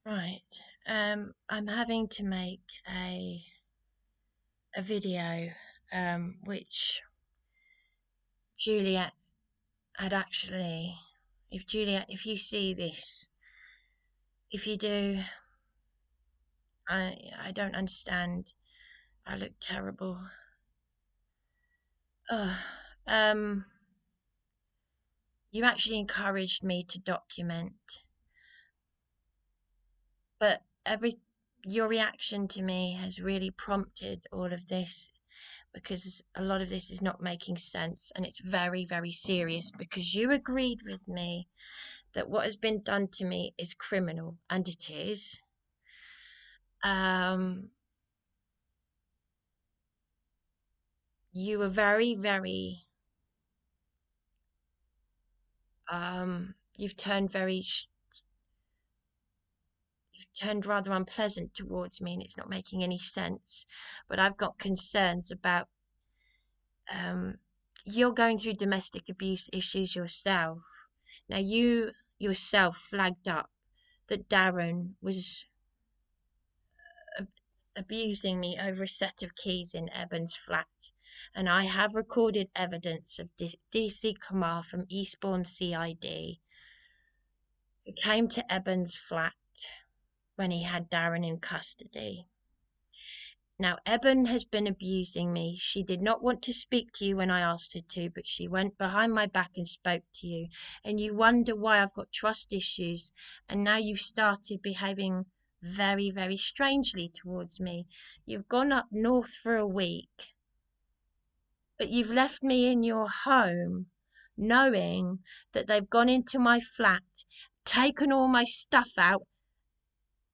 Right. I'm having to make a video, which Juliette had actually. If Juliette, if you see this, if you do, I don't understand. I look terrible. Ugh. You actually encouraged me to document, but your reaction to me has really prompted all of this, because a lot of this is not making sense, and it's very, very serious, because you agreed with me that what has been done to me is criminal, and it is. You were very, very, you've turned rather unpleasant towards me, and it's not making any sense. But I've got concerns about, you're going through domestic abuse issues yourself. Now, you yourself flagged up that Darren was abusing me over a set of keys in Eben's flat, and I have recorded evidence of DC Kamar from Eastbourne CID, who came to Eben's flat when he had Darren in custody. Now, Eben has been abusing me. She did not want to speak to you when I asked her to, but she went behind my back and spoke to you. And you wonder why I've got trust issues. And now you've started behaving very, very strangely towards me. You've gone up north for a week, but you've left me in your home knowing that they've gone into my flat, taken all my stuff out,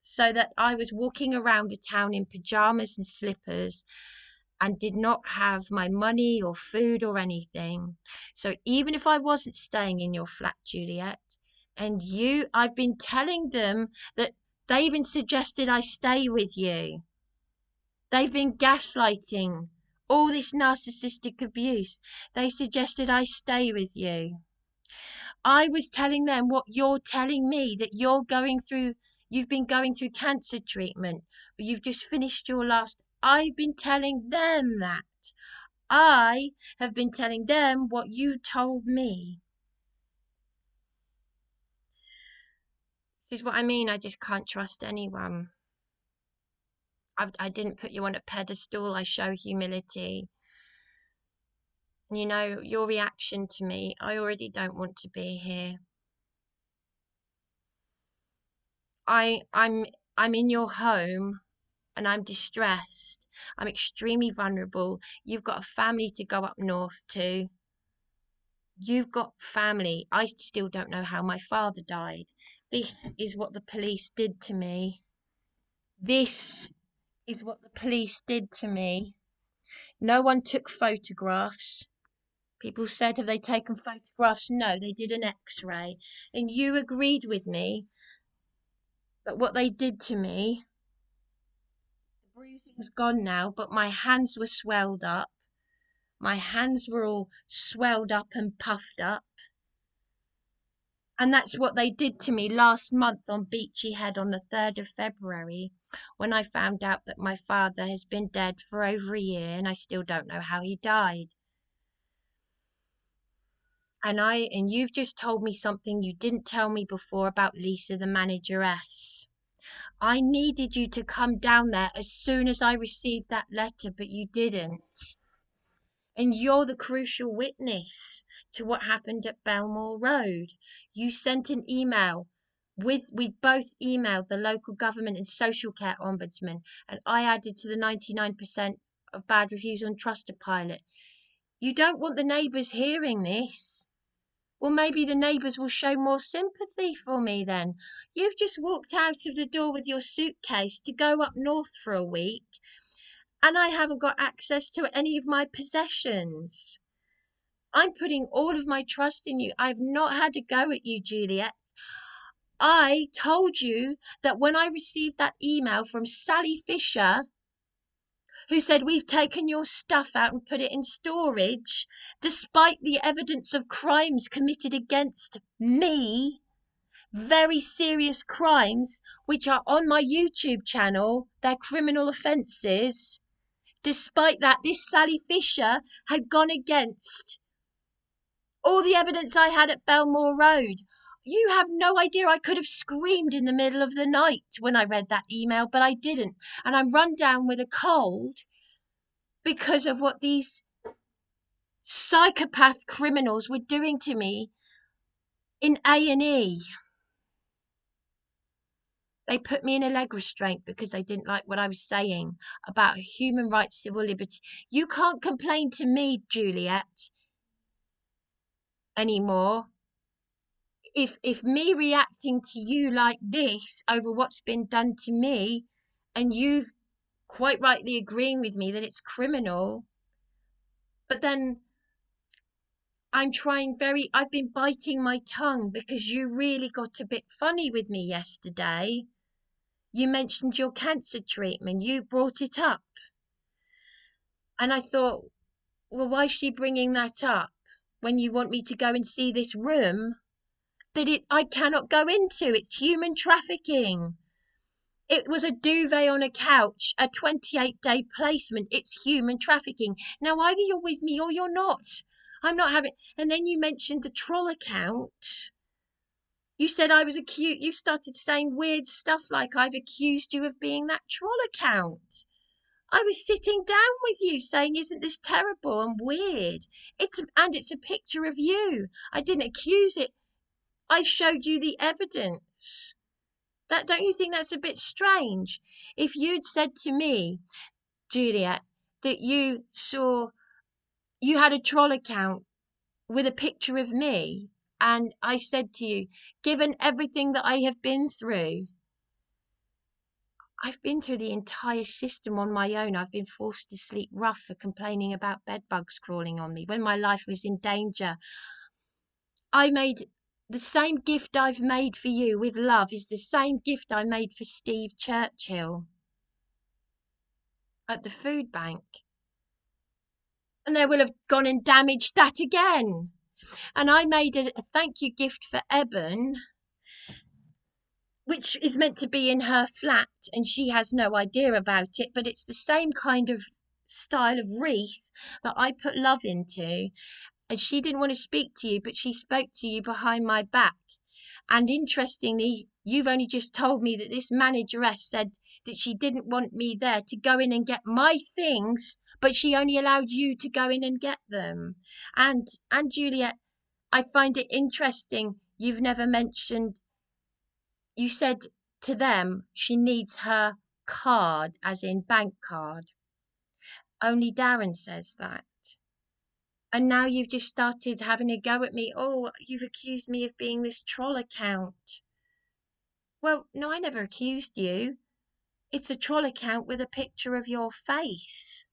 so that I was walking around the town in pajamas and slippers and did not have my money or food or anything. So even if I wasn't staying in your flat, Juliette, I've been telling them that they even suggested I stay with you. They've been gaslighting, all this narcissistic abuse. They suggested I stay with you. I was telling them what you're telling me, that you've been going through cancer treatment, or you've just finished your last. I've been telling them that. I have been telling them what you told me. This is what I mean. I just can't trust anyone. I didn't put you on a pedestal. I show humility. You know, your reaction to me, I already don't want to be here. I'm in your home and I'm distressed. I'm extremely vulnerable. You've got a family to go up north to. You've got family. I still don't know how my father died. This is what the police did to me. This is what the police did to me. No one took photographs. People said, have they taken photographs? No, they did an x-ray. And you agreed with me that what they did to me, the bruising's gone now, but my hands were swelled up. My hands were all swelled up and puffed up. And that's what they did to me last month on Beachy Head on the 3rd of February, when I found out that my father has been dead for over a year and I still don't know how he died. And you've just told me something you didn't tell me before about Lisa, the manageress. I needed you to come down there as soon as I received that letter, but you didn't. And you're the crucial witness to what happened at Belmore Road. You sent an email we both emailed the local government and social care ombudsman, and I added to the 99% of bad reviews on Trustpilot. You don't want the neighbours hearing this. Well, maybe the neighbours will show more sympathy for me then. You've just walked out of the door with your suitcase to go up north for a week, and I haven't got access to any of my possessions. I'm putting all of my trust in you. I've not had a go at you, Juliette. I told you that when I received that email from Sally Fisher, who said, we've taken your stuff out and put it in storage, despite the evidence of crimes committed against me, very serious crimes which are on my YouTube channel. They're criminal offences. Despite that, this Sally Fisher had gone against all the evidence I had at Belmore Road. You have no idea. I could have screamed in the middle of the night when I read that email, but I didn't. And I'm run down with a cold because of what these psychopath criminals were doing to me in A&E. They put me in a leg restraint because they didn't like what I was saying about human rights, civil liberty. You can't complain to me, Juliette, anymore. If me reacting to you like this over what's been done to me, and you quite rightly agreeing with me that it's criminal, but then I've been biting my tongue because you really got a bit funny with me yesterday. You mentioned your cancer treatment. You brought it up. And I thought, well, why is she bringing that up when you want me to go and see this room that I cannot go into? It's human trafficking. It was a duvet on a couch, a 28-day placement. It's human trafficking. Now, either you're with me or you're not. I'm not having... And then you mentioned the troll account. You said I was accused. You started saying weird stuff like I've accused you of being that troll account. I was sitting down with you saying, isn't this terrible and weird? It's a picture of you. I didn't accuse it. I showed you the evidence. Don't you think that's a bit strange? If you'd said to me, Juliette, that you had a troll account with a picture of me, and I said to you, given everything that I have been through, I've been through the entire system on my own. I've been forced to sleep rough for complaining about bed bugs crawling on me when my life was in danger. I made the same gift I've made for you with love is the same gift I made for Steve Churchill at the food bank. And they will have gone and damaged that again. And I made a thank you gift for Eben, which is meant to be in her flat, and she has no idea about it, but it's the same kind of style of wreath that I put love into. And she didn't want to speak to you, but she spoke to you behind my back. And interestingly, you've only just told me that this manageress said that she didn't want me there to go in and get my things, but she only allowed you to go in and get them. And Juliette, I find it interesting you've never mentioned, you said to them she needs her card, as in bank card. Only Darren says that. And now you've just started having a go at me. Oh, you've accused me of being this troll account. Well, no, I never accused you. It's a troll account with a picture of your face.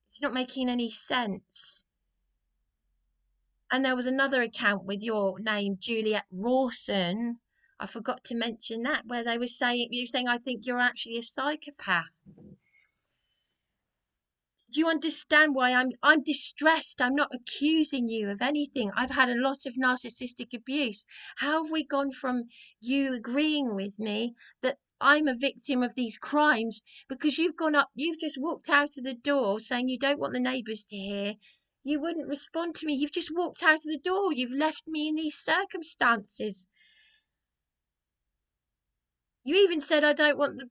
It's not making any sense. And there was another account with your name, Juliette Rawson. I forgot to mention that, where you were saying, I think you're actually a psychopath. Do you understand why I'm distressed? I'm not accusing you of anything. I've had a lot of narcissistic abuse. How have we gone from you agreeing with me that I'm a victim of these crimes because you've just walked out of the door saying you don't want the neighbours to hear. You wouldn't respond to me. You've just walked out of the door. You've left me in these circumstances. You even said I don't want the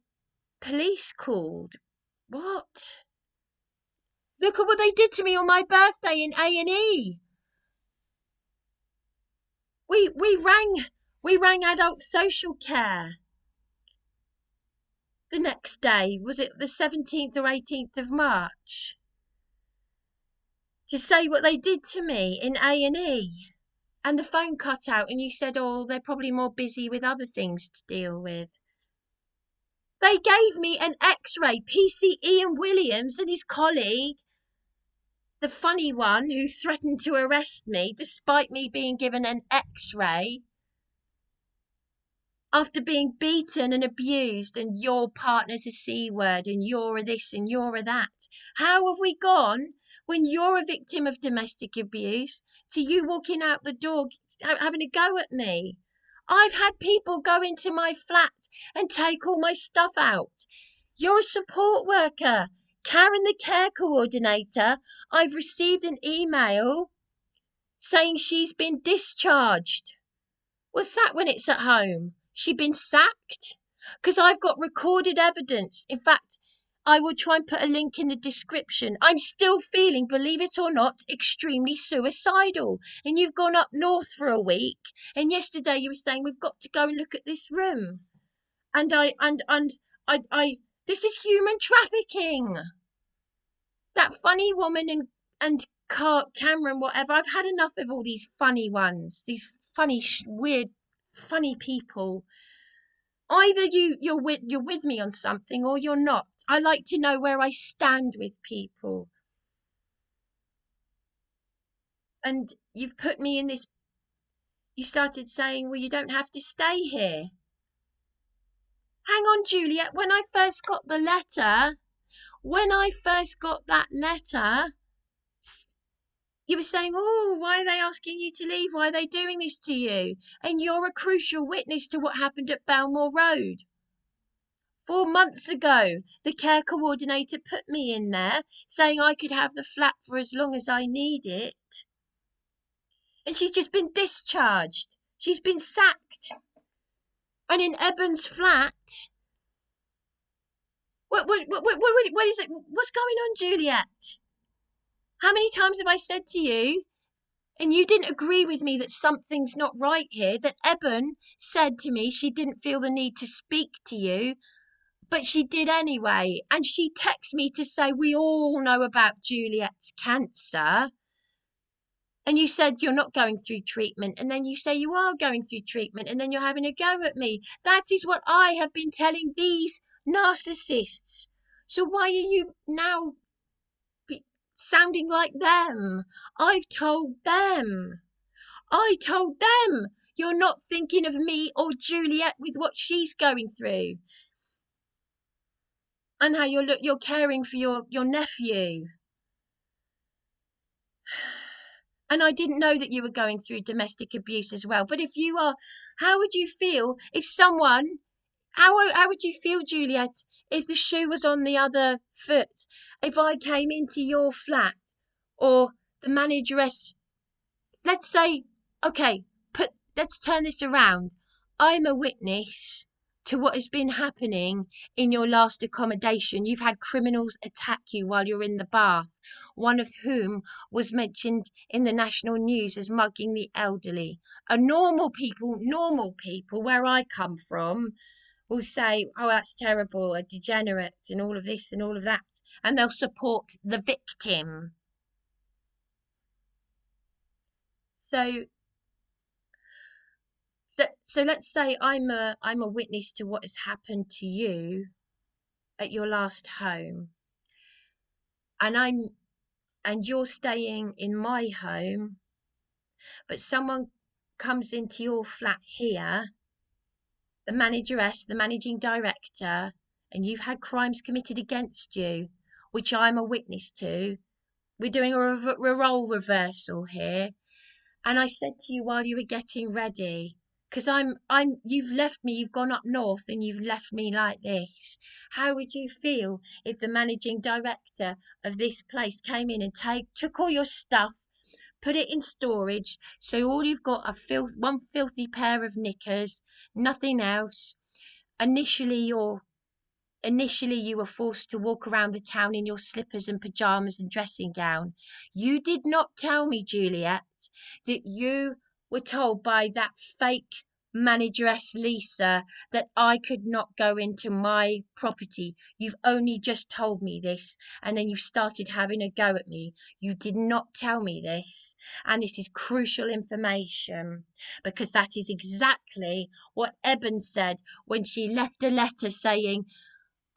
police called. What? Look at what they did to me on my birthday in A&E. We rang adult social care the next day. Was it the 17th or 18th of March? To say what they did to me in A&E. And the phone cut out and you said, oh, they're probably more busy with other things to deal with. They gave me an X-ray. PC Ian Williams and his colleague, the funny one who threatened to arrest me despite me being given an X-ray after being beaten and abused, and your partner's a C word and you're a this and you're a that. How have we gone when you're a victim of domestic abuse to you walking out the door having a go at me. I've had people go into my flat and take all my stuff out. You're a support worker. Karen, the care coordinator, I've received an email saying she's been discharged. What's that when it's at home? She been sacked? Because I've got recorded evidence. In fact, I will try and put a link in the description. I'm still feeling, believe it or not, extremely suicidal. And you've gone up north for a week. And yesterday you were saying we've got to go and look at this room. And I this is human trafficking. That funny woman and Cameron, whatever. I've had enough of all these funny ones. These funny, weird, funny people. Either you're with me on something or you're not. I like to know where I stand with people. And you've put me in this. You started saying, well, you don't have to stay here. Hang on, Juliette. When I first got that letter, you were saying, oh, why are they asking you to leave? Why are they doing this to you? And you're a crucial witness to what happened at Belmore Road. 4 months ago, the care coordinator put me in there saying I could have the flat for as long as I need it. And she's just been discharged. She's been sacked. And in Eben's flat, what is it? What's going on, Juliette? How many times have I said to you, and you didn't agree with me that something's not right here, that Eben said to me she didn't feel the need to speak to you, but she did anyway. And she texted me to say, we all know about Juliette's cancer. And you said you're not going through treatment. And then you say you are going through treatment. And then you're having a go at me. That is what I have been telling these narcissists. So why are you now sounding like them? I've told them. You're not thinking of me or Juliette with what she's going through. And how you're caring for your nephew. And I didn't know that you were going through domestic abuse as well. But if you are, how would you feel if someone, how would you feel, Juliette, if the shoe was on the other foot? If I came into your flat or the manageress, let's say, okay, let's turn this around. I'm a witness to what has been happening in your last accommodation. You've had criminals attack you while you're in the bath, one of whom was mentioned in the national news as mugging the elderly. Normal people where I come from will say, oh, that's terrible, a degenerate, and all of this and all of that, and they'll support the victim. So let's say I'm a witness to what has happened to you at your last home, and you're staying in my home, but someone comes into your flat here, the manageress, the managing director, and you've had crimes committed against you, which I'm a witness to. We're doing a role reversal here. And I said to you while you were getting ready, because you've left me, you've gone up north and you've left me like this. How would you feel if the managing director of this place came in and took all your stuff, put it in storage, so all you've got are one filthy pair of knickers, nothing else. Initially, you were forced to walk around the town in your slippers and pajamas and dressing gown. You did not tell me, Juliette, that you were told by that fake manageress Lisa that I could not go into my property. You've only just told me this, and then you started having a go at me. You did not tell me this, and this is crucial information, because that is exactly what Eben said when she left a letter saying,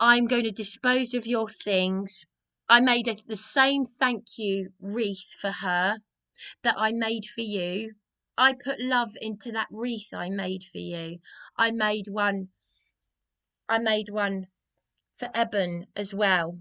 I'm going to dispose of your things. I made the same thank you wreath for her that I made for you. I put love into that wreath I made for you. I made one for Eben as well.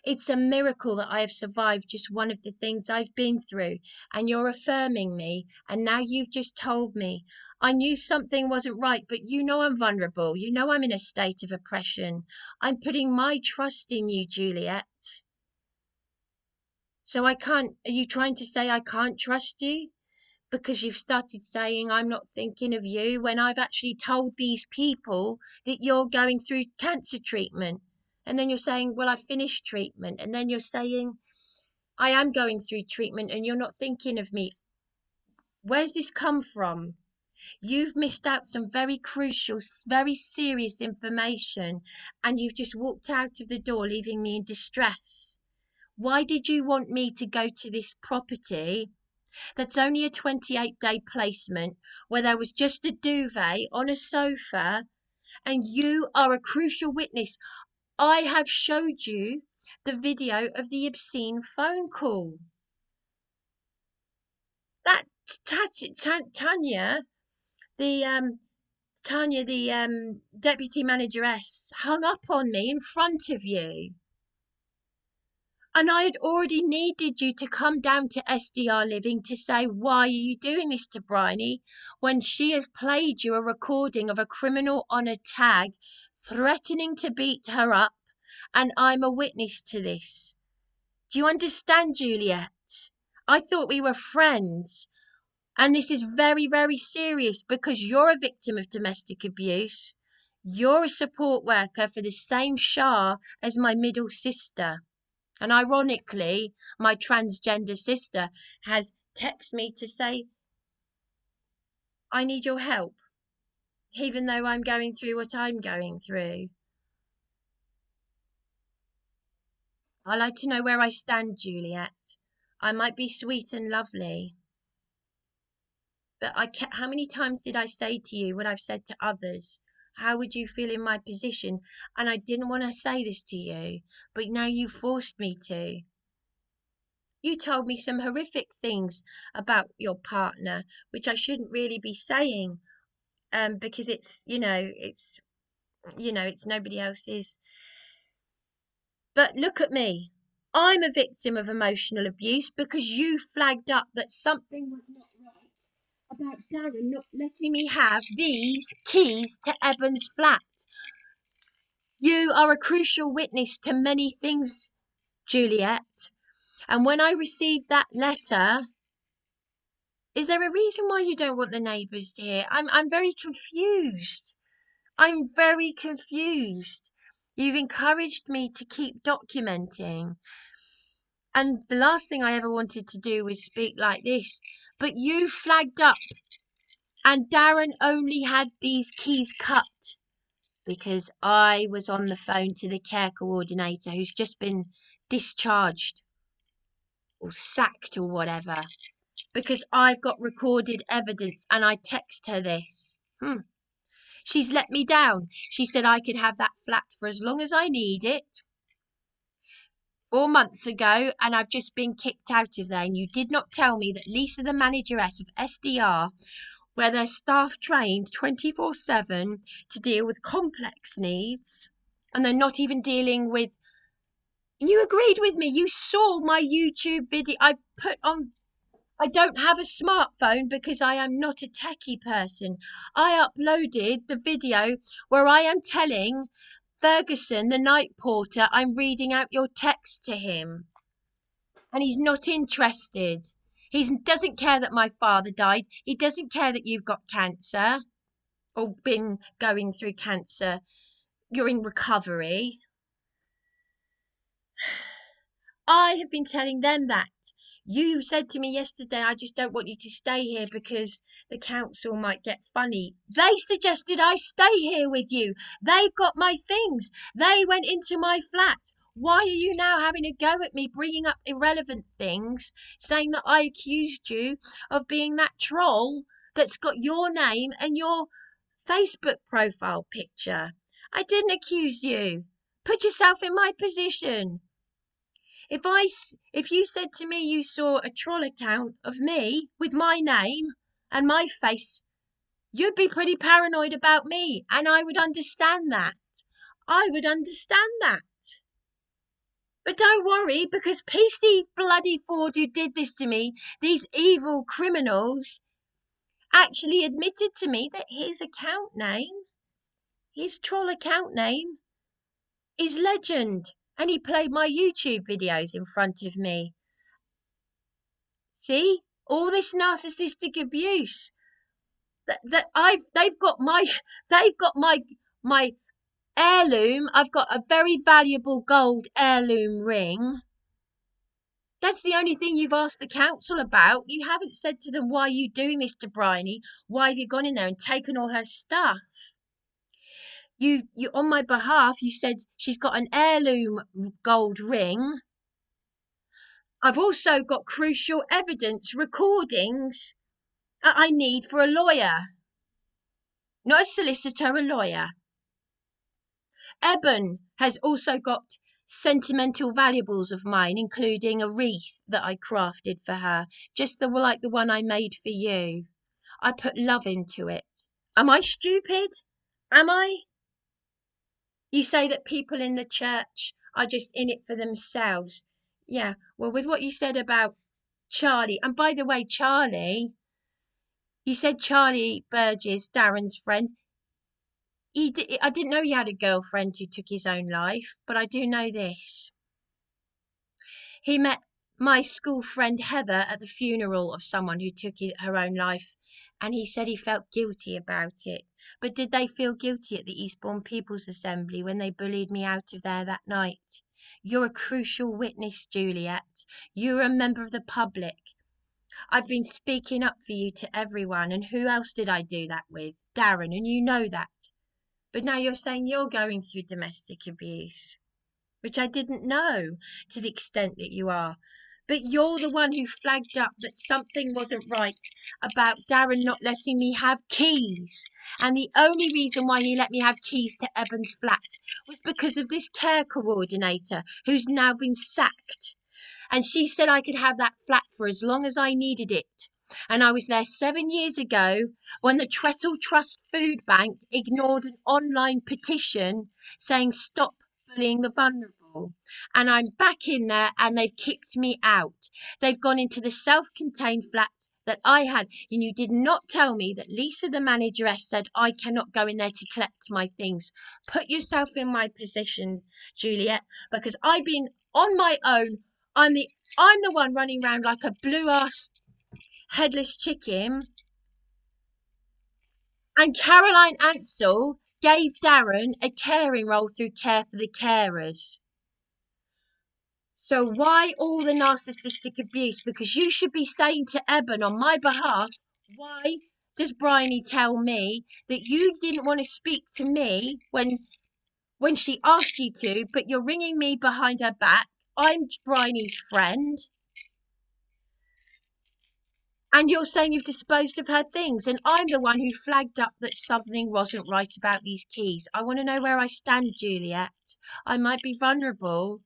It's a miracle that I have survived just one of the things I've been through, and you're affirming me, and now you've just told me. I knew something wasn't right, but you know I'm vulnerable. You know I'm in a state of oppression. I'm putting my trust in you, Juliette. So I can't, are you trying to say I can't trust you? Because you've started saying I'm not thinking of you when I've actually told these people that you're going through cancer treatment. And then you're saying, well, I finished treatment. And then you're saying, I am going through treatment and you're not thinking of me. Where's this come from? You've missed out some very crucial, very serious information, and you've just walked out of the door, leaving me in distress. Why did you want me to go to this property that's only a 28-day placement where there was just a duvet on a sofa, and you are a crucial witness? I have showed you the video of the obscene phone call. That Tanya, the deputy manageress, hung up on me in front of you. And I had already needed you to come down to SDR Living to say, why are you doing this to Bryony when she has played you a recording of a criminal on a tag threatening to beat her up, and I'm a witness to this. Do you understand, Juliette? I thought we were friends, and this is very, very serious because you're a victim of domestic abuse. You're a support worker for the same Shah as my middle sister. And ironically, my transgender sister has texted me to say, I need your help, even though I'm going through what I'm going through. I like to know where I stand, Juliette. I might be sweet and lovely, but how many times did I say to you what I've said to others? How would you feel in my position? And I didn't want to say this to you, but now you forced me to. You told me some horrific things about your partner, which I shouldn't really be saying, because it's nobody else's. But look at me. I'm a victim of emotional abuse because you flagged up that something was not right about Darren not letting me have these keys to Evan's flat. You are a crucial witness to many things, Juliette. And when I received that letter, is there a reason why you don't want the neighbours to hear? I'm very confused. I'm very confused. You've encouraged me to keep documenting. And the last thing I ever wanted to do was speak like this. But you flagged up, and Darren only had these keys cut because I was on the phone to the care coordinator who's just been discharged or sacked or whatever, because I've got recorded evidence and I text her this. She's let me down. She said I could have that flat for as long as I need it. 4 months ago, and I've just been kicked out of there. And you did not tell me that Lisa, the manageress of SDR, where their staff trained 24/7 to deal with complex needs, and they're not even dealing with. And you agreed with me. You saw my YouTube video I put on. I don't have a smartphone because I am not a techie person. I uploaded the video where I am telling Ferguson, the night porter, I'm reading out your text to him. And he's not interested. He doesn't care that my father died. He doesn't care that you've got cancer or been going through cancer. You're in recovery. I have been telling them that. You said to me yesterday, I just don't want you to stay here because the council might get funny. They suggested I stay here with you. They've got my things. They went into my flat. Why are you now having a go at me, bringing up irrelevant things, saying that I accused you of being that troll that's got your name and your Facebook profile picture? I didn't accuse you. Put yourself in my position. If you said to me you saw a troll account of me with my name and my face, you'd be pretty paranoid about me, and I would understand that. I would understand that. But don't worry, because PC bloody Ford, who did this to me, these evil criminals, actually admitted to me that his account name, his troll account name, is Legend. And he played my YouTube videos in front of me. See? All this narcissistic abuse. They've got my heirloom. I've got a very valuable gold heirloom ring. That's the only thing you've asked the council about. You haven't said to them, why are you doing this to Bryony? Why have you gone in there and taken all her stuff? You on my behalf, you said she's got an heirloom gold ring. I've also got crucial evidence, recordings I need for a lawyer. Not a solicitor, a lawyer. Eben has also got sentimental valuables of mine, including a wreath that I crafted for her, just like the one I made for you. I put love into it. Am I stupid? Am I? You say that people in the church are just in it for themselves. Yeah, well, with what you said about Charlie, and by the way, Charlie, you said Charlie Burgess, Darren's friend. I didn't know he had a girlfriend who took his own life, but I do know this. He met my school friend Heather at the funeral of someone who took her own life, and he said he felt guilty about it. But did they feel guilty at the Eastbourne People's Assembly when they bullied me out of there that night? You're a crucial witness, Juliette. You're a member of the public. I've been speaking up for you to everyone, and who else did I do that with? Darren, and you know that. But now you're saying you're going through domestic abuse, which I didn't know to the extent that you are. But you're the one who flagged up that something wasn't right about Darren not letting me have keys. And the only reason why he let me have keys to Eben's flat was because of this care coordinator who's now been sacked. And she said I could have that flat for as long as I needed it. And I was there 7 years ago when the Trestle Trust Food Bank ignored an online petition saying stop bullying the vulnerable. And I'm back in there and they've kicked me out. They've gone into the self-contained flat that I had. And you did not tell me that Lisa, the manageress, said I cannot go in there to collect my things. Put yourself in my position, Juliette, because I've been on my own. I'm the one running around like a blue ass headless chicken. And Caroline Ansell gave Darren a caring role through Care for the Carers. So why all the narcissistic abuse? Because you should be saying to Eben on my behalf, why does Bryony tell me that you didn't want to speak to me when she asked you to, but you're ringing me behind her back? I'm Bryony's friend. And you're saying you've disposed of her things, and I'm the one who flagged up that something wasn't right about these keys. I want to know where I stand, Juliette. I might be vulnerable.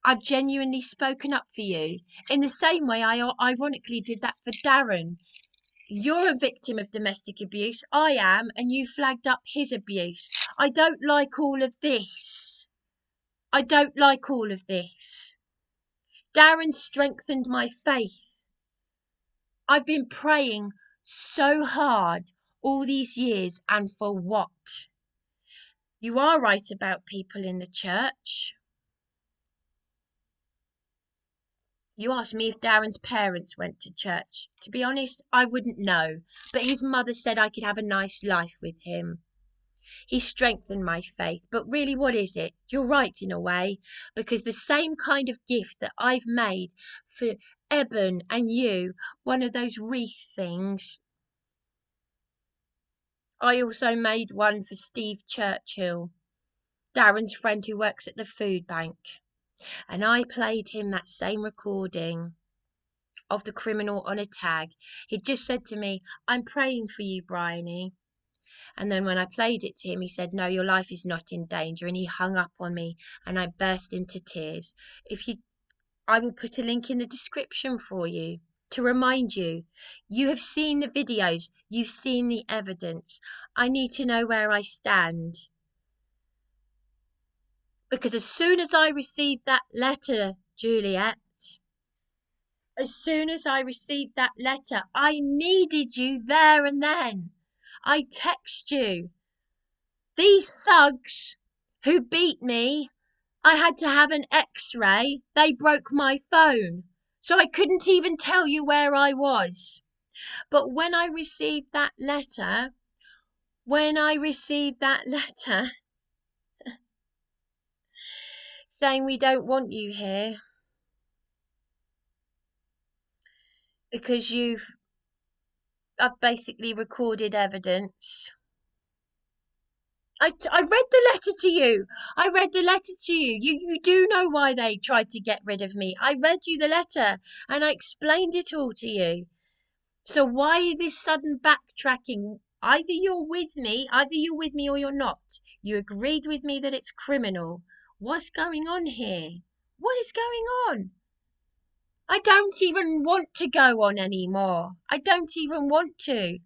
I've genuinely spoken up for you. In the same way I ironically did that for Darren. You're a victim of domestic abuse. I am, and you flagged up his abuse. I don't like all of this. I don't like all of this. Darren strengthened my faith. I've been praying so hard all these years, and for what? You are right about people in the church. You asked me if Darren's parents went to church. To be honest, I wouldn't know, but his mother said I could have a nice life with him. He strengthened my faith, but really, what is it? You're right in a way, because the same kind of gift that I've made for Eben and you, one of those wreath things, I also made one for Steve Churchill, Darren's friend who works at the food bank, and I played him that same recording of the criminal on a tag. He'd just said to me, I'm praying for you, Bryony. And then when I played it to him, he said, no, your life is not in danger. And he hung up on me and I burst into tears. I will put a link in the description for you to remind you. You have seen the videos. You've seen the evidence. I need to know where I stand. Because as soon as I received that letter, Juliette, as soon as I received that letter, I needed you there and then. I text you. These thugs who beat me, I had to have an x-ray. They broke my phone, so I couldn't even tell you where I was. But when I received that letter, saying we don't want you here because I've basically recorded evidence. I read the letter to you. I read the letter to you. You do know why they tried to get rid of me. I read you the letter and I explained it all to you. So why this sudden backtracking? Either you're with me or you're not. You agreed with me that it's criminal. What's going on here? What is going on? I don't even want to go on anymore. I don't even want to.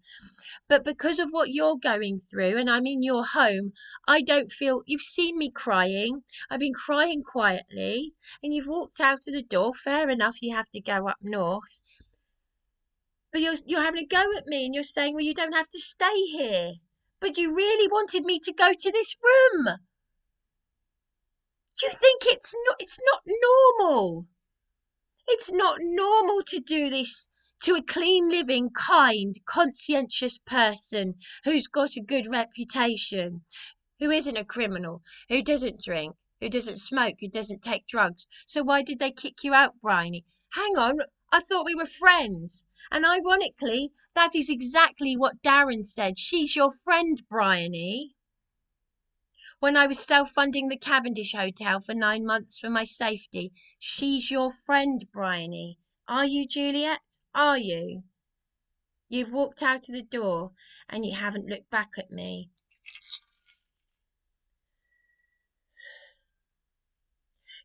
But because of what you're going through and I'm in your home, I don't feel... You've seen me crying. I've been crying quietly and you've walked out of the door. Fair enough, you have to go up north. But you're having a go at me and you're saying, well, you don't have to stay here. But you really wanted me to go to this room. You think it's not normal. It's not normal to do this to a clean living, kind, conscientious person who's got a good reputation, who isn't a criminal, who doesn't drink, who doesn't smoke, who doesn't take drugs. So why did they kick you out, Bryony? Hang on, I thought we were friends. And ironically, that is exactly what Darren said. She's your friend, Bryony. When I was self-funding the Cavendish Hotel for 9 months for my safety, she's your friend, Bryony. Are you, Juliette? Are you? You've walked out of the door and you haven't looked back at me.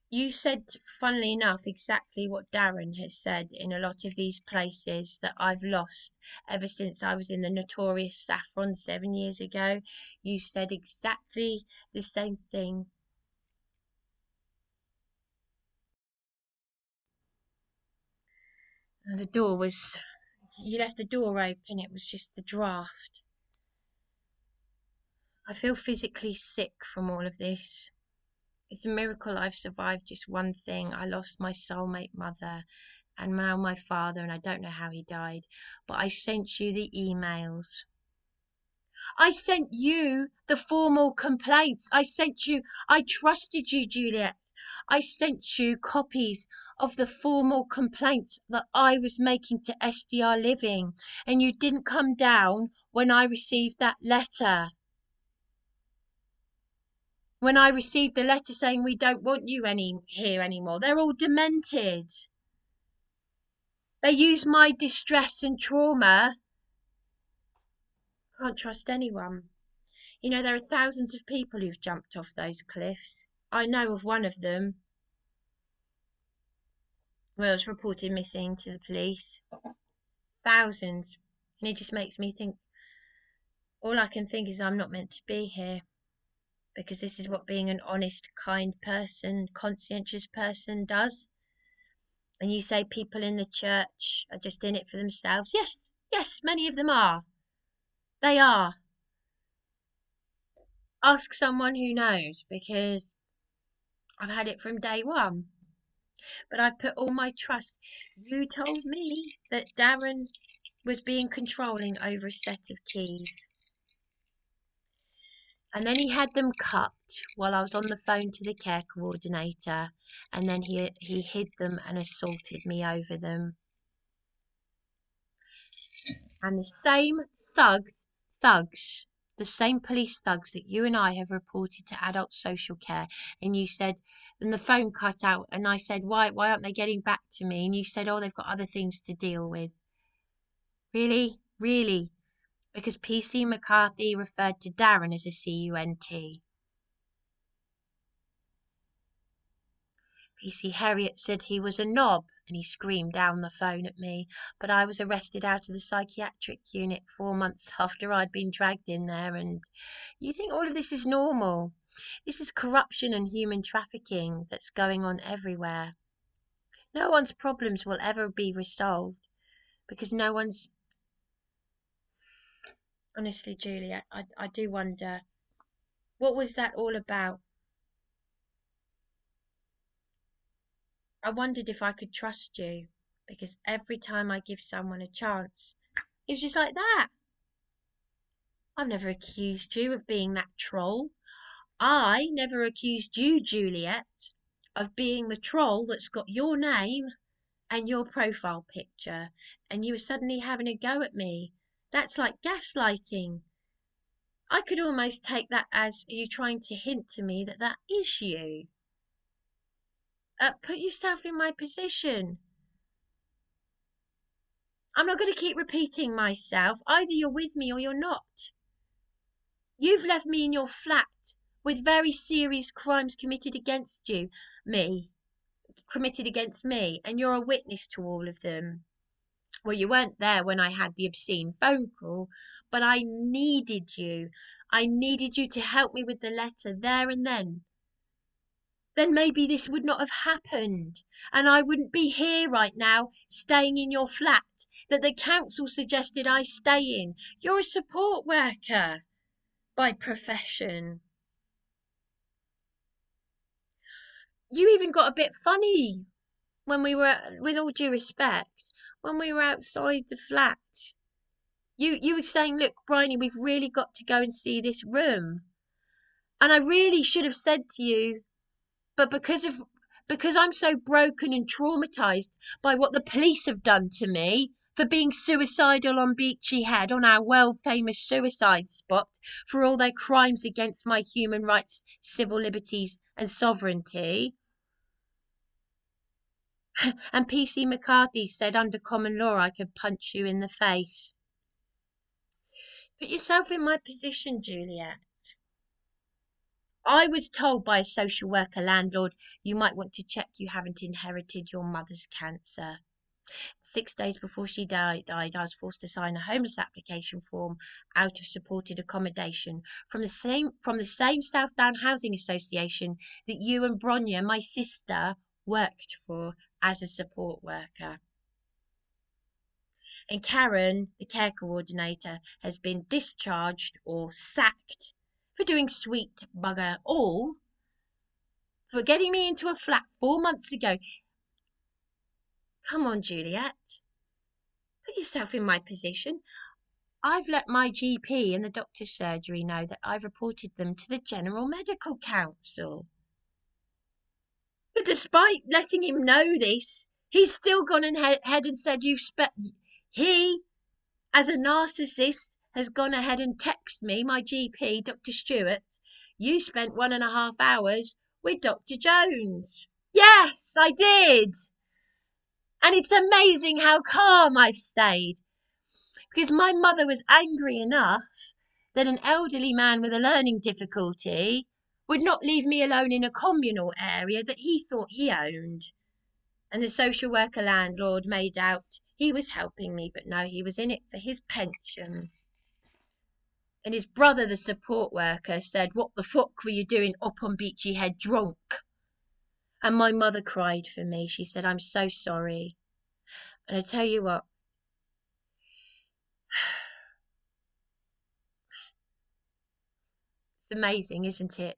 You said, funnily enough, exactly what Darren has said in a lot of these places that I've lost ever since I was in the notorious Saffron 7 years ago. You said exactly the same thing. And the door was... You left the door open. It was just the draft. I feel physically sick from all of this. It's a miracle I've survived just one thing. I lost my soulmate mother and now my father, and I don't know how he died. But I sent you the emails. I sent you the formal complaints. I trusted you, Juliette. I sent you copies of the formal complaints that I was making to SDR Living, and you didn't come down when I received that letter. When I received the letter saying we don't want you here anymore. They're all demented. They use my distress and trauma. Can't trust anyone. You know, there are thousands of people who've jumped off those cliffs. I know of one of them. Was reported missing to the police. Thousands. And it just makes me think, all I can think is I'm not meant to be here. Because this is what being an honest, kind person, conscientious person does. And you say people in the church are just in it for themselves. Yes, yes, many of them are. They are. Ask someone who knows, because I've had it from day one. But I've put all my trust. You told me that Darren was being controlling over a set of keys. And then he had them cut while I was on the phone to the care coordinator. And then he hid them and assaulted me over them. And the same thugs, the same police thugs that you and I have reported to adult social care. And you said, and the phone cut out, and I said, why aren't they getting back to me? And you said, oh, they've got other things to deal with. Really? Really? Because PC McCarthy referred to Darren as a CUNT. PC Harriet said he was a knob, and he screamed down the phone at me. But I was arrested out of the psychiatric unit 4 months after I'd been dragged in there, and you think all of this is normal. This is corruption and human trafficking that's going on everywhere. No one's problems will ever be resolved because no one's... Honestly, Juliette, I do wonder, what was that all about? I wondered if I could trust you, because every time I give someone a chance, it was just like that. I've never accused you of being that troll. I never accused you, Juliette, of being the troll that's got your name and your profile picture, and you were suddenly having a go at me. That's like gaslighting. I could almost take that as you trying to hint to me that that is you. Put yourself in my position. I'm not going to keep repeating myself. Either you're with me or you're not. You've left me in your flat with very serious crimes committed against me, and you're a witness to all of them. Well, you weren't there when I had the obscene phone call, but I needed you. I needed you to help me with the letter there and then. Then maybe this would not have happened, and I wouldn't be here right now, staying in your flat that the council suggested I stay in. You're a support worker by profession. You even got a bit funny when we were, with all due respect, when we were outside the flat. You were saying, look, Bryony, we've really got to go and see this room. And I really should have said to you, but because I'm so broken and traumatized by what the police have done to me for being suicidal on Beachy Head, on our world famous suicide spot, for all their crimes against my human rights, civil liberties and sovereignty. And PC McCARTHY said under common law I could punch you in the face. Put yourself in my position, Juliette. I was told by a social worker landlord you might want to check you haven't inherited your mother's cancer. 6 days before she died, I was forced to sign a homeless application form out of supported accommodation from the same Southdown Housing Association that you and Bronya, my sister, worked for as a support worker. And Karen, the care coordinator, has been discharged or sacked for doing sweet bugger all, for getting me into a flat 4 months ago. Come on, Juliette. Put yourself in my position. I've let my GP and the doctor's surgery know that I've reported them to the General Medical Council. But despite letting him know this, he's still gone ahead and said he, as a narcissist, has gone ahead and texted me, my GP, Dr. Stewart, you spent 1.5 hours with Dr. Jones. Yes, I did. And it's amazing how calm I've stayed, because my mother was angry enough that an elderly man with a learning difficulty would not leave me alone in a communal area that he thought he owned. And the social worker landlord made out he was helping me, but no, he was in it for his pension. And his brother, the support worker, said, what the fuck were you doing up on Beachy Head drunk? And my mother cried for me. She said, I'm so sorry. And I tell you what, it's amazing, isn't it?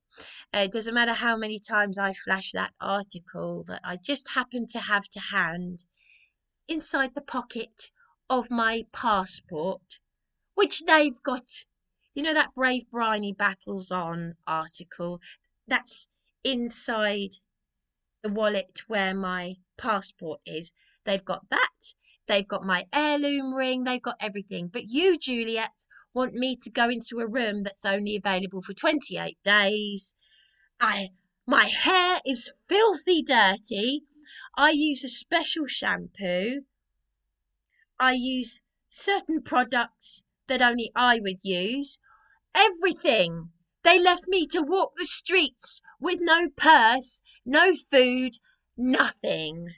It doesn't matter how many times I flash that article that I just happen to have to hand inside the pocket of my passport, which they've got, you know, that Brave Bryony Battles On article, that's inside the wallet where my passport is. They've got that. They've got my heirloom ring. They've got everything. But you, Juliette, want me to go into a room that's only available for 28 days. My hair is filthy dirty. I use a special shampoo. I use certain products that only I would use. Everything. They left me to walk the streets with no purse, no food, nothing.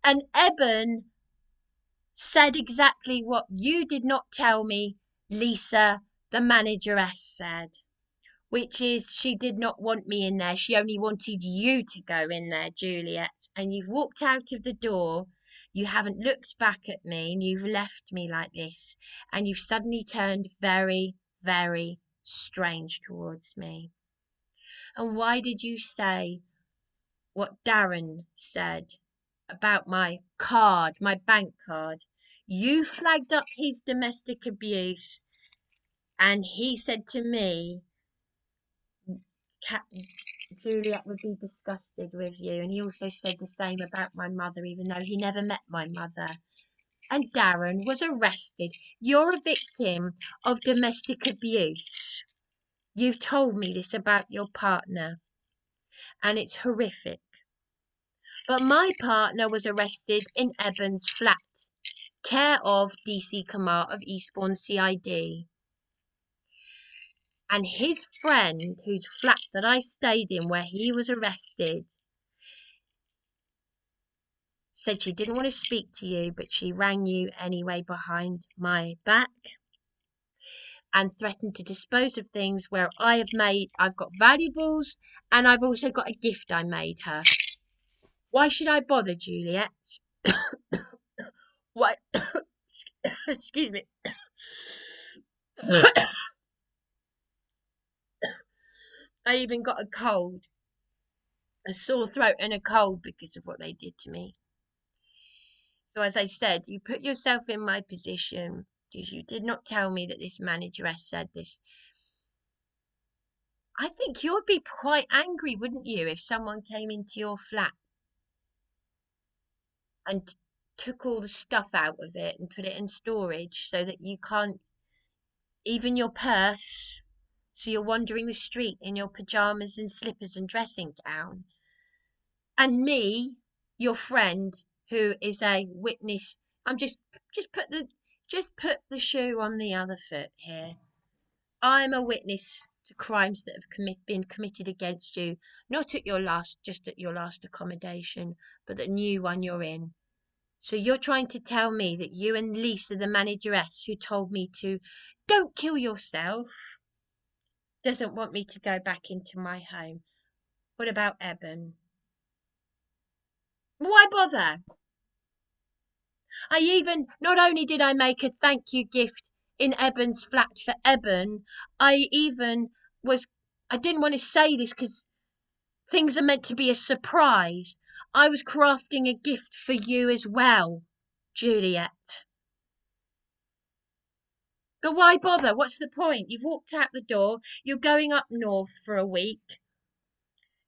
And Eben said exactly what you did not tell me, Lisa, the manageress, said. which is she did not want me in there. She only wanted you to go in there, Juliette. And you've walked out of the door. You haven't looked back at me, and you've left me like this. And you've suddenly turned very, very strange towards me. And why did you say what Darren said about my card, my bank card? You flagged up his domestic abuse, and he said to me, Juliette would be disgusted with you. And he also said the same about my mother, even though he never met my mother. And Darren was arrested. You're a victim of domestic abuse. You've told me this about your partner, and it's horrific. But my partner was arrested in Eben's flat, care of DC Kamar of Eastbourne CID. And his friend, whose flat that I stayed in where he was arrested, said she didn't want to speak to you, but she rang you anyway behind my back and threatened to dispose of things where I've got valuables, and I've also got a gift I made her. Why should I bother, Juliette? What? Excuse me. I even got a cold, a sore throat and a cold because of what they did to me. So as I said, you put yourself in my position because you did not tell me that this manageress said this. I think you'd be quite angry, wouldn't you, if someone came into your flat and took all the stuff out of it and put it in storage so that you can't, even your purse, so you're wandering the street in your pajamas and slippers and dressing gown. And me, your friend, who is a witness, just put the shoe on the other foot here. I'm a witness to crimes that have been committed against you, not at your last accommodation, but the new one you're in. So you're trying to tell me that you and Lisa, the manageress, who told me to don't kill yourself, doesn't want me to go back into my home. What about Eben? Why bother? Not only did I make a thank you gift in Eben's flat for Eben, I didn't want to say this because things are meant to be a surprise. I was crafting a gift for you as well, Juliette. But why bother? What's the point? You've walked out the door, you're going up north for a week,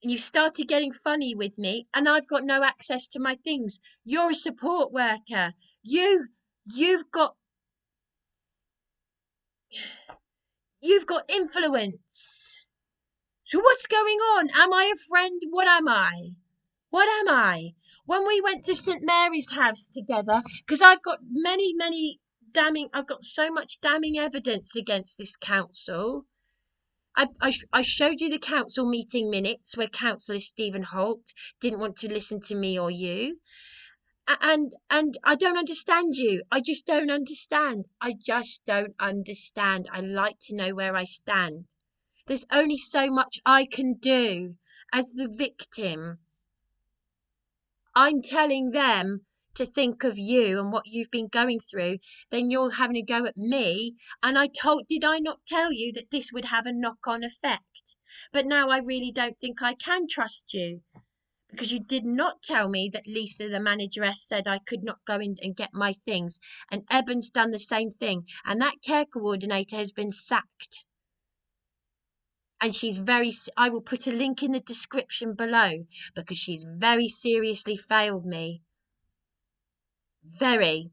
and you've started getting funny with me, and I've got no access to my things. You're a support worker. You've got influence. So what's going on? Am I a friend? What am I? What am I? When we went to St Mary's house together, because I've got I've got so much damning evidence against this council. I showed you the council meeting minutes where Councillor Stephen Holt didn't want to listen to me or you. And I don't understand you. I just don't understand. I just don't understand. I like to know where I stand. There's only so much I can do as the victim. I'm telling them to think of you and what you've been going through, then you're having a go at me. And did I not tell you that this would have a knock-on effect? But now I really don't think I can trust you, because you did not tell me that Lisa, the manageress, said I could not go in and get my things. And Eben's done the same thing. And that care coordinator has been sacked. And I will put a link in the description below, because she's very seriously failed me. Very.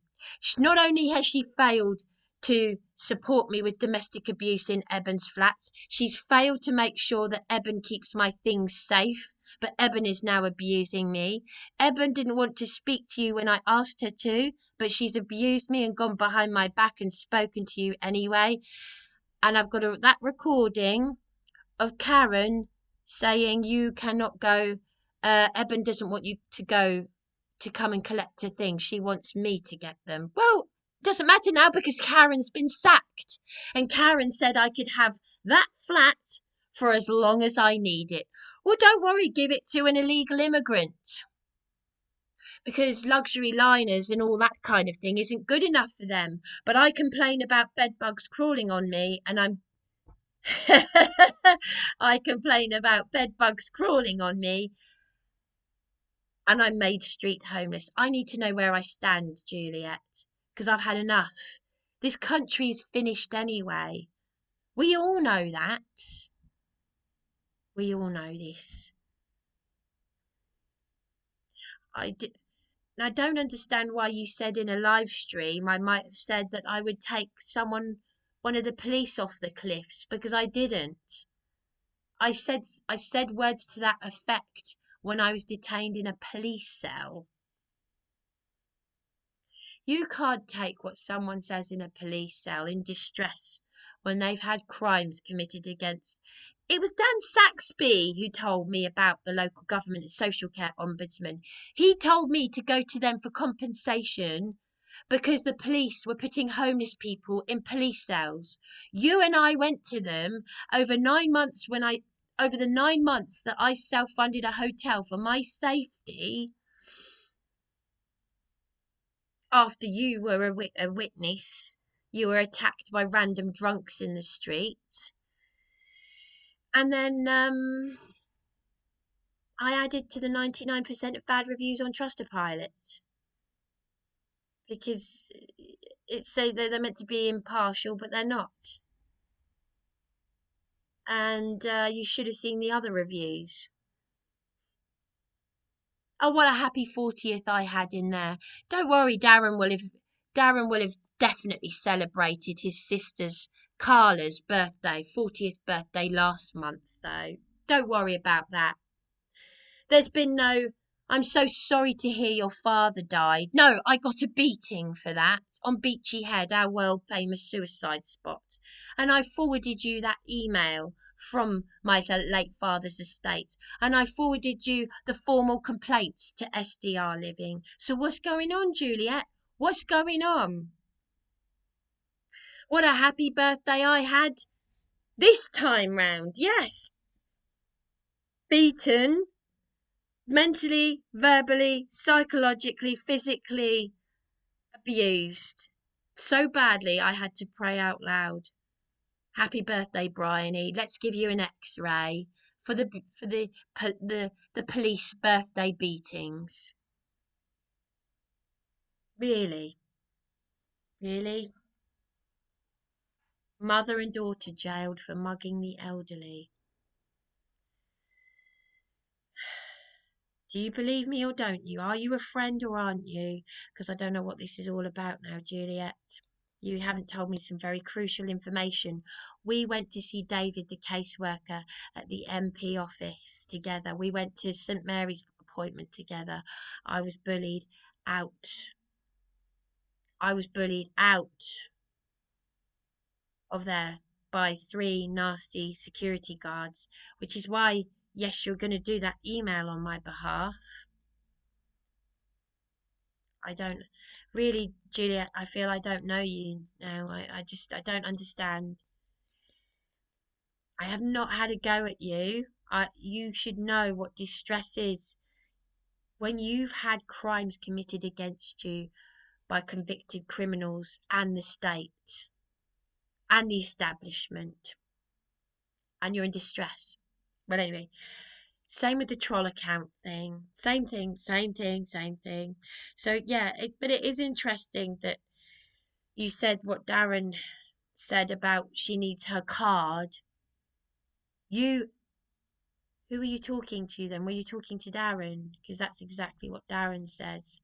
Not only has she failed to support me with domestic abuse in Eben's flats, she's failed to make sure that Eben keeps my things safe. But Eben is now abusing me. Eben didn't want to speak to you when I asked her to, but she's abused me and gone behind my back and spoken to you anyway. And I've got that recording of Karen saying you cannot go. Eben doesn't want you to go to come and collect her things. She wants me to get them. Well, it doesn't matter now because Karen's been sacked. And Karen said I could have that flat for as long as I need it. Well, don't worry, give it to an illegal immigrant. Because luxury liners and all that kind of thing isn't good enough for them. But I complain about bed bugs crawling on me, and I'm I complain about bed bugs crawling on me, and I'm made street homeless. I need to know where I stand, Juliette, because I've had enough. This country is finished anyway. We all know that. We all know this. I don't understand why you said in a live stream I might have said that I would take one of the police off the cliffs, because I didn't. I said words to that effect when I was detained in a police cell. You can't take what someone says in a police cell in distress when they've had crimes committed against. It was Dan Saxby who told me about the local government and social care ombudsman. He told me to go to them for compensation because the police were putting homeless people in police cells. You and I went to them over 9 months over the 9 months that I self-funded a hotel for my safety. After you were a witness, you were attacked by random drunks in the street. And then I added to the 99% of bad reviews on Trustpilot, because it say they're meant to be impartial, but they're not. And you should have seen the other reviews. Oh, what a happy 40th I had in there. Don't worry, Darren will have definitely celebrated his sister's Carla's birthday, 40th birthday last month, though. Don't worry about that. There's been no, I'm so sorry to hear your father died. No, I got a beating for that on Beachy Head, our world famous suicide spot. And I forwarded you that email from my late father's estate. And I forwarded you the formal complaints to SDR Living. So what's going on, Juliette? What's going on? What a happy birthday I had this time round. Yes. Beaten. Mentally, verbally, psychologically, physically abused so badly I had to pray out loud. Happy birthday, Bryony. Let's give you an X-ray for the police birthday beatings. Really? Really? Mother and daughter jailed for mugging the elderly. Do you believe me or don't you? Are you a friend or aren't you? Because I don't know what this is all about now, Juliette. You haven't told me some very crucial information. We went to see David, the caseworker, at the MP office together. We went to St Mary's appointment together. I was bullied out. I was bullied out of there by 3 nasty security guards, which is why, yes, you're going to do that email on my behalf. I don't really, Juliet, I feel I don't know you now. I don't understand. I have not had a go at you. You should know what distress is when you've had crimes committed against you by convicted criminals and the state and the establishment, and you're in distress. But anyway, same with the troll account thing. Same thing, same thing, same thing. So yeah, but it is interesting that you said what Darren said about she needs her card. You, who were you talking to then? Were you talking to Darren? Because that's exactly what Darren says.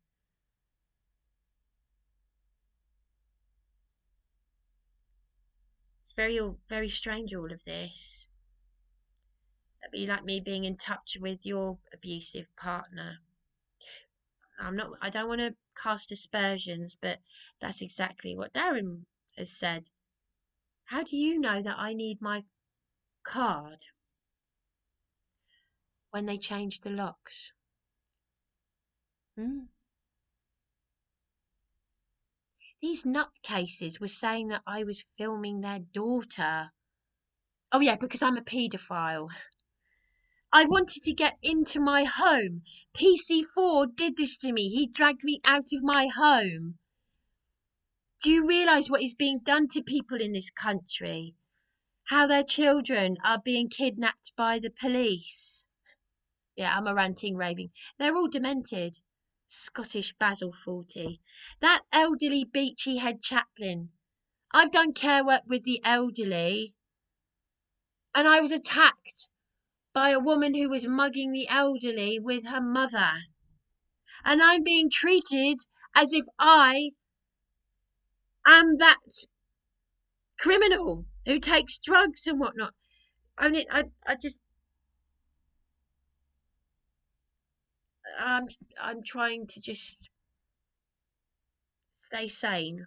Very strange, all of this. That'd be like me being in touch with your abusive partner. I don't want to cast aspersions, but that's exactly what Darren has said. How do you know that I need my card? When they changed the locks. These nutcases were saying that I was filming their daughter. Oh yeah, because I'm a paedophile. I wanted to get into my home. PC4 did this to me. He dragged me out of my home. Do you realise what is being done to people in this country? How their children are being kidnapped by the police. Yeah, I'm a ranting, raving. They're all demented. Scottish Basil 40. That elderly beachy head chaplain. I've done care work with the elderly, and I was attacked by a woman who was mugging the elderly with her mother. And I'm being treated as if I am that criminal who takes drugs and whatnot. I mean, I just, I'm trying to just stay sane.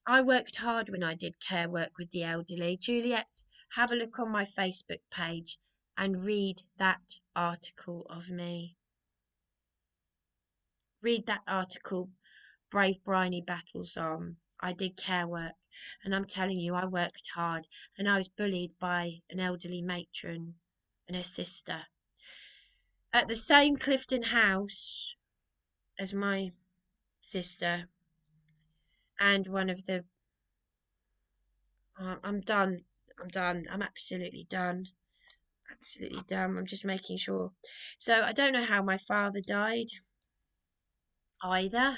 I worked hard when I did care work with the elderly. Juliette, have a look on my Facebook page and read that article of me. Read that article, Brave Bryony Battles On. I did care work, and I'm telling you, I worked hard, and I was bullied by an elderly matron and her sister at the same Clifton house as my sister and one of the. I'm done. I'm done. I'm absolutely done. Absolutely done. I'm just making sure. So I don't know how my father died either.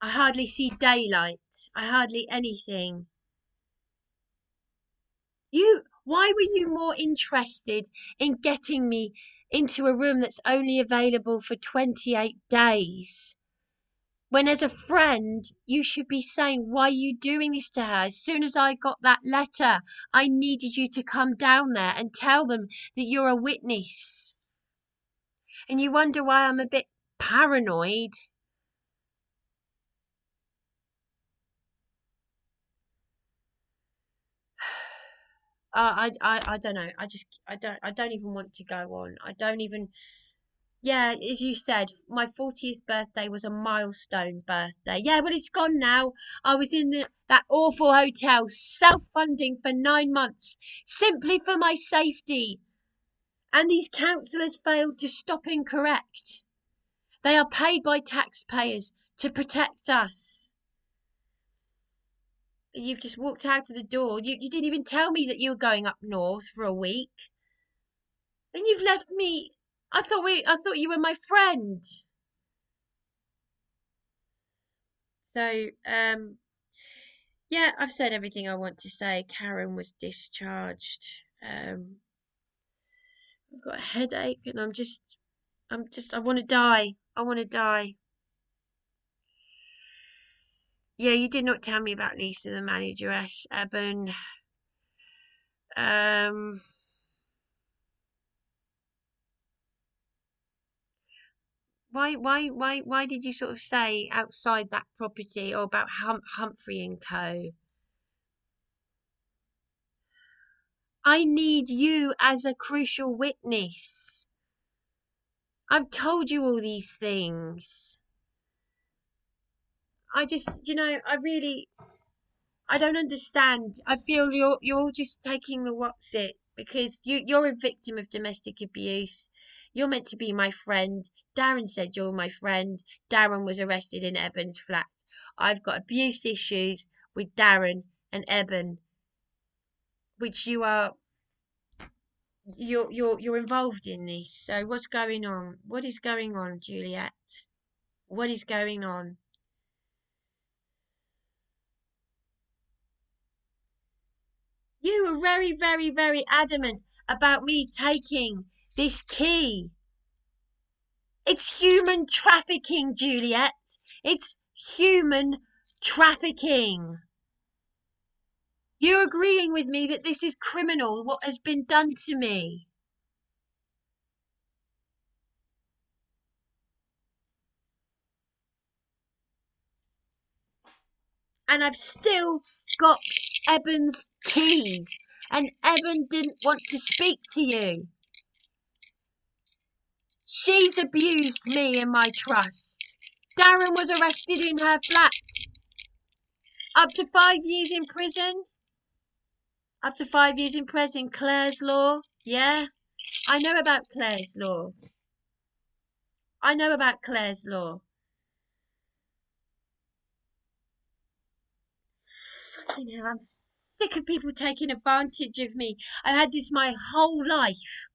I hardly see daylight. I hardly anything. Why were you more interested in getting me into a room that's only available for 28 days? When as a friend, you should be saying, why are you doing this to her? As soon as I got that letter, I needed you to come down there and tell them that you're a witness. And you wonder why I'm a bit paranoid. I don't know. I don't even want to go on. I don't even. Yeah, as you said, my 40th birthday was a milestone birthday. Yeah, but it's gone now. I was in that awful hotel, self-funding for 9 months, simply for my safety. And these counsellors failed to stop and correct. They are paid by taxpayers to protect us. You've just walked out of the door. You didn't even tell me that you were going up north for a week. And you've left me. I thought you were my friend. So, yeah, I've said everything I want to say. Karen was discharged. I've got a headache and I want to die. I want to die. Yeah, you did not tell me about Lisa, the manageress, Eben. Why did you sort of say outside that property or about Humphrey and Co? I need you as a crucial witness. I've told you all these things. I just, I don't understand. I feel you're just taking the what's it because you're a victim of domestic abuse. You're meant to be my friend. Darren said you're my friend. Darren was arrested in Eben's flat. I've got abuse issues with Darren and Eben, which you're involved in this. So what's going on? What is going on, Juliette? What is going on? You were very, very, very adamant about me taking this key. It's human trafficking, Juliette. It's human trafficking. You're agreeing with me that this is criminal, what has been done to me. And I've still got Eben's keys. And Eben didn't want to speak to you. She's abused me and my trust. Darren was arrested in her flat. Up to 5 years in prison. Up to 5 years in prison. Claire's law. Yeah, I know about Claire's law. I know about Claire's law. Fucking hell, I'm sick of people taking advantage of me. I had this my whole life.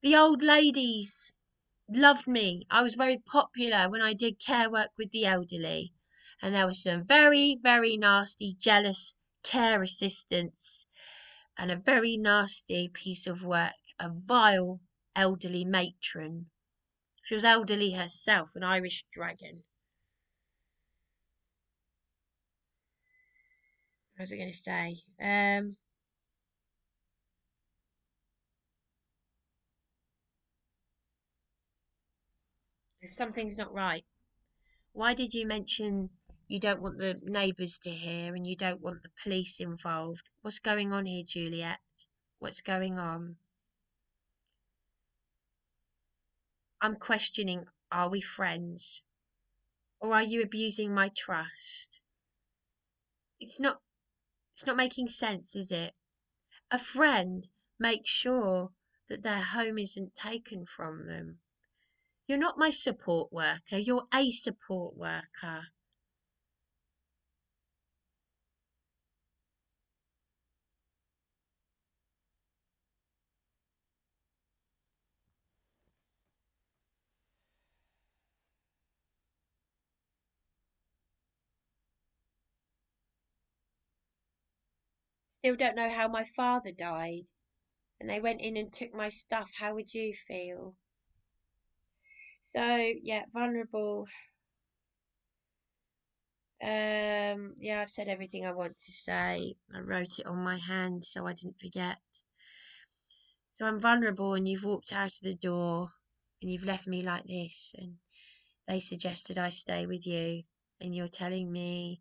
The old ladies loved me. I was very popular when I did care work with the elderly. And there were some very, very nasty, jealous care assistants and a very nasty piece of work, a vile elderly matron. She was elderly herself, an Irish dragon. What was I going to say? Something's not right. Why did you mention you don't want the neighbours to hear and you don't want the police involved? What's going on here, Juliette? What's going on? I'm questioning, are we friends? Or are you abusing my trust? It's not making sense, is it? A friend makes sure that their home isn't taken from them. You're not my support worker, you're a support worker. Still don't know how my father died. And they went in and took my stuff. How would you feel? So, yeah, vulnerable. Yeah, I've said everything I want to say. I wrote it on my hand so I didn't forget. So I'm vulnerable, and you've walked out of the door and you've left me like this, and they suggested I stay with you, and you're telling me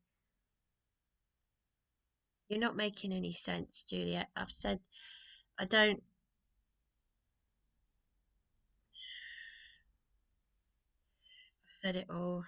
you're not making any sense, Juliette. I've said I don't. I've said it all.